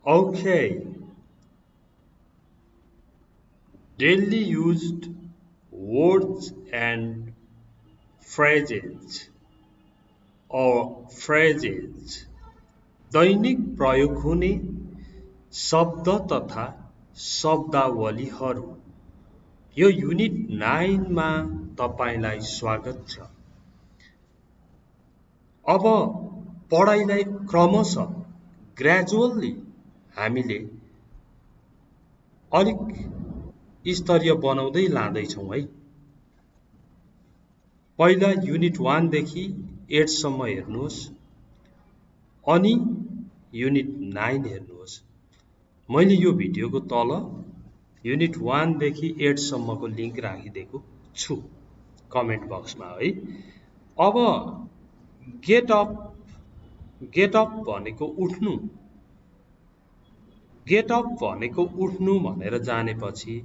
Okay, daily used words and phrases or phrases दैनिक प्रयोग हुने शब्द तथा शब्दावलीहरू यो युनिट 9 मा तपाईलाई स्वागत छ। अब पढाइलाई क्रमशः ग्रेजुअली हामीले अलिक स्तरीय बनाउँदै लाँदैछौँ है। पहिला युनिट 1 देखि 8 सम्म हेर्नुहोस् अनि युनिट 9 हेर्नुहोस्। मैले यो भिडियोको तल युनिट 1 देखि 8 सम्मको लिंक राखिदिएको छु कमेन्ट बक्समा है। अब गेट अप भनेको उठ्नु, गेट अप भनेको उठ्नु भनेर जानेपछि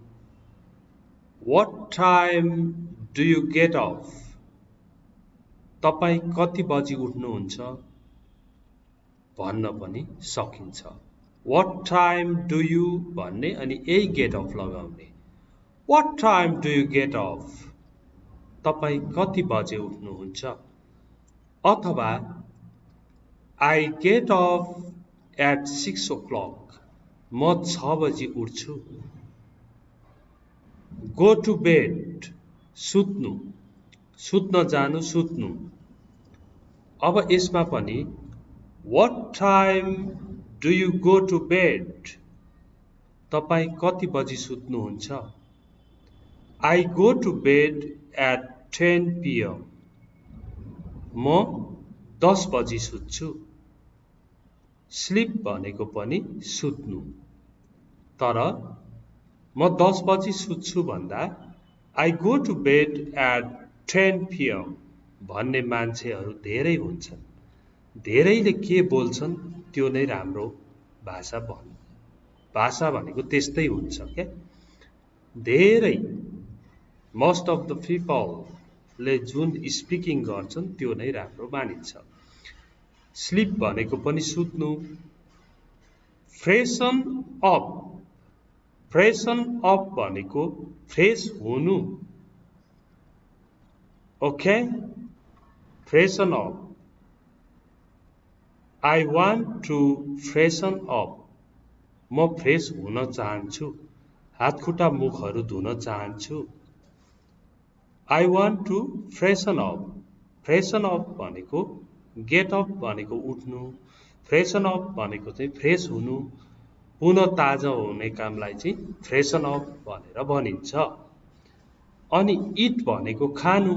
what time do you get up, तपाई कति बजी उठ्नुहुन्छ भन्न पनि सकिन्छ। व्हाट टाइम डु यु भन्ने अनि यही गेट अप लगाउने। What time do you get up, तपाई कति बजे उठ्नुहुन्छ। अथवा I get up at 6 o'clock, म 6 बजी उठ्छु। गो टु बेड, सुत्नु, सुत्न जानु, सुत्नु। अब यसमा पनि what time do you go to bed, तपाई कति बजी सुत्नुहुन्छ। I go to bed at 10 PM, म 10 बजी सुत्छु। स्लिप भनेको पनि सुत्नु, तर म 10 बजी सुत्छु भन्दा I go to bed at 10 PM भन्ने मान्छेहरू धेरै हुन्छन्। धेरैले के बोल्छन् त्यो नै राम्रो भाषा भाषा भनेको त्यस्तै हुन्छ के। धेरै मोस्ट अफ द पिपलले जुन स्पिकिङ गर्छन् त्यो नै राम्रो मानिन्छ। स्लिप भनेको पनि सुत्नु। फ्रेशन अप, फ्रेशन अप भनेको फ्रेश हुनु। Okay, freshen up. I want to freshen up, म फ्रेश हुन चाहन्छु, हातखुट्टा मुखहरू धुन चाहन्छु। I want to freshen up. Freshen up भनेको गेट अप भनेको उठ्नु, फ्रेशन अप भनेको चाहिँ फ्रेश हुनु, पुनः ताजा हुने कामलाई चाहिँ फ्रेशन अप भनेर भनिन्छ। अनि इट भनेको खानु।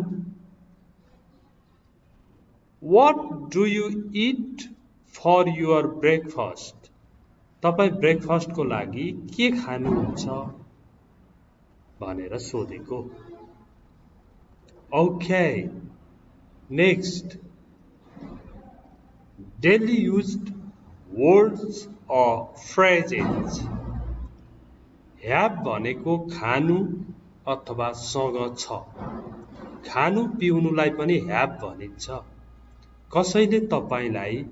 What do you eat for your breakfast, तपाई ब्रेकफास्टको लागि के खानुहुन्छ भनेर सोधेको। Okay, next daily used words or phrases। have भनेको खानु अथवा सँग छ। खानु पिउनुलाई पनि have भनिन्छ। कसैले तपाईलाई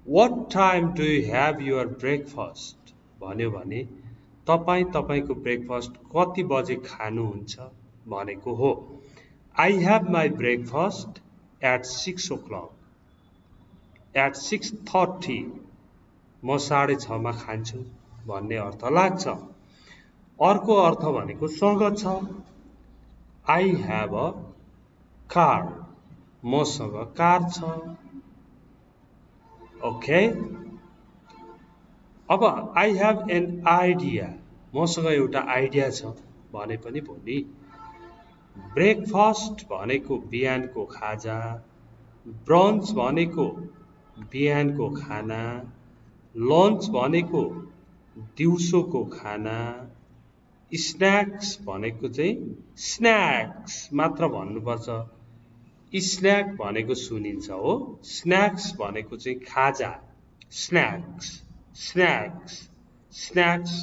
what time do you have your breakfast भन्यो भने तपाई तपाईको ब्रेकफास्ट कति बजे खानुहुन्छ भनेको हो। I have my breakfast at 6 o'clock, at 6:30, म 6:30 मा खान्छु भन्ने अर्थ लाग्छ। अर्को अर्थ भनेको सँग छ। I have a car, मसँग कार छ। ओके, अब I have an idea, मसँग एउटा आइडिया छ भने पनि भोलि। ब्रेकफास्ट भनेको बिहानको खाजा, ब्रन्च भनेको बिहानको खाना, लन्च भनेको दिउँसोको खाना, स्न्याक्स भनेको चाहिँ स्न्याक्स मात्र भन्नुपर्छ। स्न्याक भनेको सुनिन्छ हो, स्न्याक्स भनेको चाहिँ खाजा। Snacks, snacks, snacks,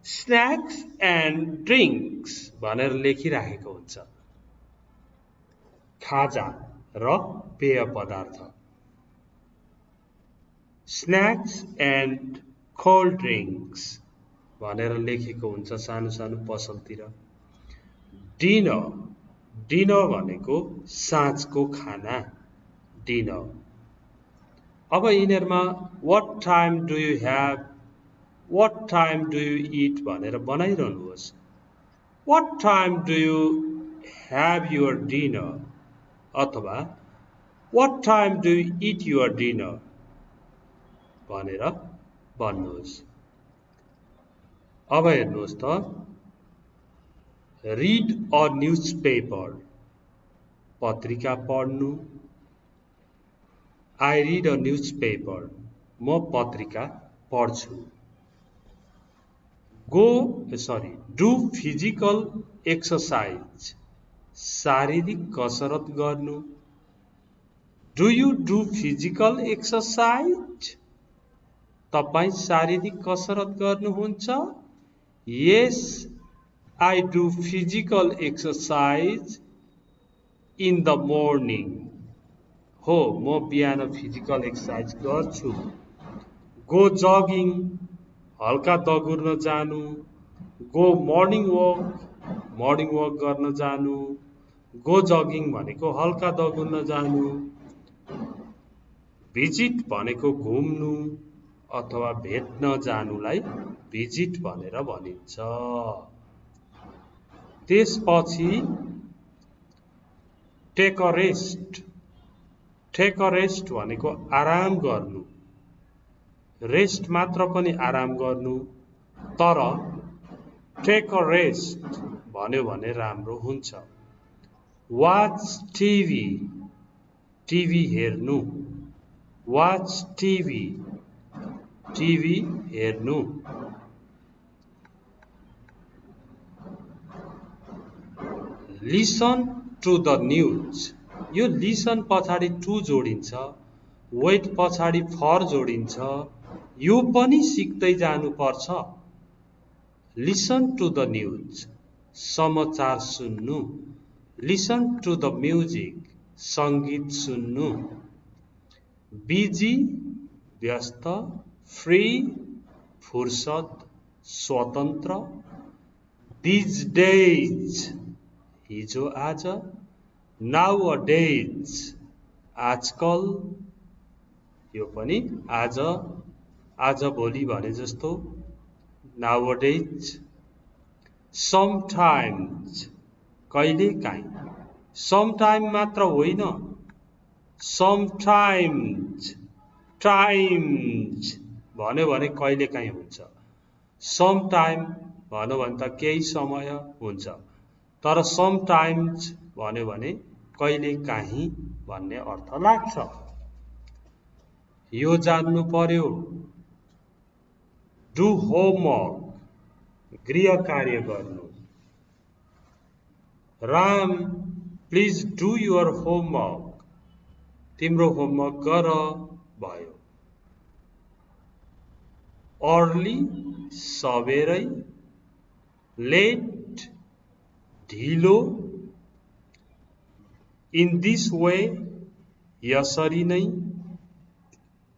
snacks and drinks भनेर लेखिराखेको हुन्छ। खाजा र पेय पदार्थ। स्नैक्स एन्ड कोल्ड ड्रिंक्स भनेर लेखेको हुन्छ सानो सानो पसलतिर। डिनर, डिनर भनेको साँझको खाना, डिनर। अब यिनीहरूमा what time do you have, what time do you eat भनेर बनाइरहनुहोस्। What time do you have your dinner अथवा What time do you eat your dinner भनेर भन्नुहोस्। अब हेर्नुहोस् त, read a newspaper पत्रिका पढ्नु। I read a newspaper म पत्रिका पढ्छु। do physical exercise शारीरिक कसरत गर्नु। Do you do physical exercise तपाईं शारीरिक कसरत गर्नुहुन्छ? Yes, I do physical exercise in the morning हो म बिहान फिजिकल एक्सरसाइज गर्छु। Go jogging हल्का दगुर्न जानु। Go morning walk गर्न जानु। Go jogging भनेको हल्का दगुर्न जानु। Visit भनेको घुम्नु अथवा भेट्न जानुलाई visit भनेर भनिन्छ। त्यसपछि take a rest, take a rest भनेको आराम गर्नु। रेस्ट मात्र पनि आराम गर्नु, तर take a rest भन्यो भने राम्रो हुन्छ। Watch TV, TV हेर्नु। Watch TV, TV हेर्नु। Listen to the news यो listen पछाडि to जोडिन्छ, wait पछाडि for जोडिन्छ, यो पनि सिक्दै जानुपर्छ। Listen to the news समाचार सुन्नु। Listen to the music संगीत सुन्नु। Busy व्यस्त, free फुर्सद, स्वतन्त्र। These days हिजो आज, nowadays आजकल, यो पनि आज, आज भोलि भने जस्तो nowadays। Sometimes कहिले काहीँ, sometime मात्र होइन, sometimes, times भन्यो भने कहिले काहीँ हुन्छ। sometime भन्यो भने त केही समय हुन्छ, तर sometimes भन्यो भने कहिले काहीँ भन्ने अर्थ लाग्छ। यो जान्नु पर्यो। Do homework गृह कार्य गर्नु। Ram please do your homework तिम्रो होमवर्क गर भयो। Early सबेरै, late ढिलो, in this way यसरी नै,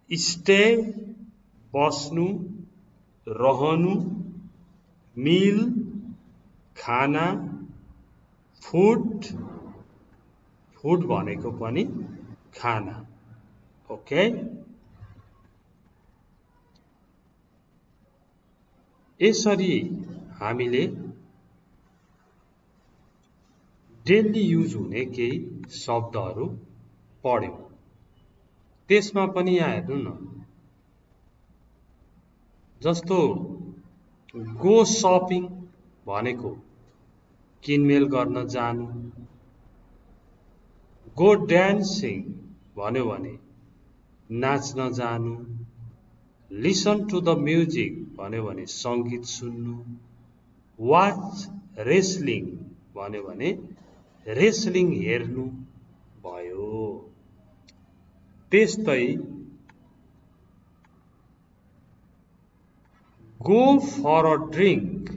stay बस्नु रहनु, meal खाना, food food भनेको पनि खाना। ओके, यसरी हामीले डेली युज हुने केही शब्दहरू पढ्यौं। त्यसमा पनि यहाँ हेर्नु न, जस्तो गो शपिङ भनेको किनमेल गर्न जानु। गो डान्सिङ भन्यो भने नाच्न जानु। लिसन टु द म्युजिक भन्यो भने संगीत सुन्नु। वाच रेस्लिङ भन्यो भने रेस्लिङ हेर्नु भयो। त्यस्तै गो फर अ ड्रिंक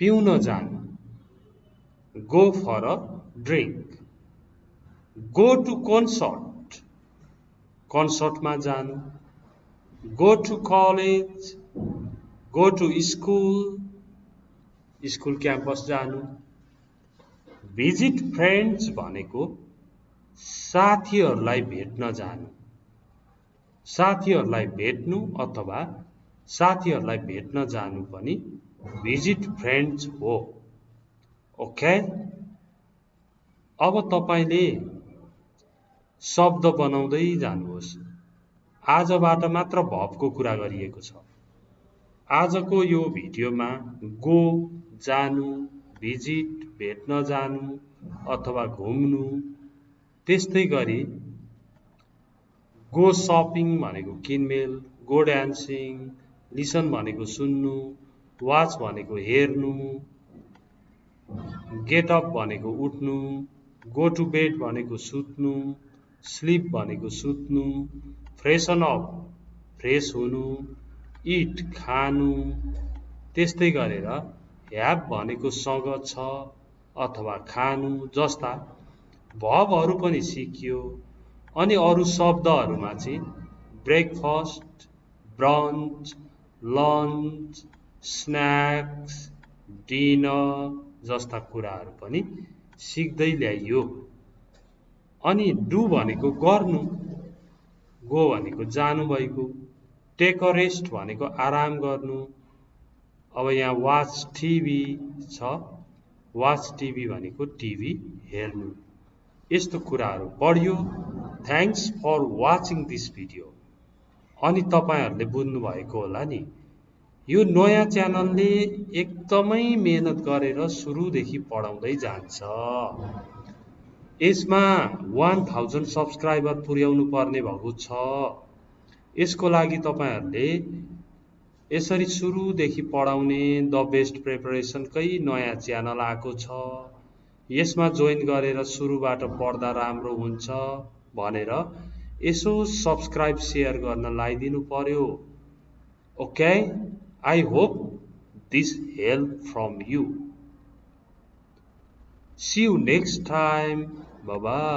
पिउन जानु। Go for a drink. Go to concert कन्सर्टमा जानु। go to college, go to school, school campus जानु। visit friends भनेको साथीहरूलाई भेट्न जानु, साथीहरूलाई भेट्नु अथवा साथीहरूलाई भेट्न जानु पनि visit friends हो। ओके, अब तपाईले शब्द बनाउँदै जानुहोस्। आजबाट मात्र भर्बको कुरा गरिएको छ। आजको यो भिडियोमा गो जानु, भिजिट भेट्न जानु अथवा घुम्नु, त्यस्तै गरी गो शपिङ भनेको किनमेल, गो डान्सिङ, लिसन भनेको सुन्नु, वाच भनेको हेर्नु, गेट अप भनेको उठ्नु, गो टु बेड भनेको सुत्नु, स्लिप भनेको सुत्नु, फ्रेसन अप फ्रेस हुनु, इट खानु, त्यस्तै गरेर ह्याभ भनेको सँग छ अथवा खानु जस्ता भर्बहरू पनि सिकियो। अनि अरू शब्दहरूमा चाहिँ breakfast, brunch, lunch, snacks, dinner जस्ता कुराहरू पनि सिक्दै ल्याइयो। अनि डु भनेको गर्नु, गो भनेको जानु भएको, टेक अ रेस्ट भनेको आराम गर्नु। अब यहाँ वाच टिभी छ, वाच टिभी भनेको टिभी हेर्नु। यस्तो कुराहरू पढ्यो। Thanks for watching this video. अनि तपाईहरूले बुझ्नु भएको होला नि, यो नयाँ च्यानलले एकदमै मेहनत गरेर सुरुदेखि पढाउँदै जान्छ। यसमा 1000 सब्सक्राइबर पुर्याउनु पर्ने भएको छ। यसको लागि तपाईहरूले यसरी सुरुदेखि पढाउने द बेस्ट प्रिपरेसनकै नयाँ च्यानल आएको छ। यसमा जोइन गरेर सुरुबाट पढ्दा राम्रो हुन्छ भनेर यसो सब्सक्राइब सेयर गर्न लगाइदिनु पर्यो। Okay, I hope this helped from you. See you next time. Bye bye.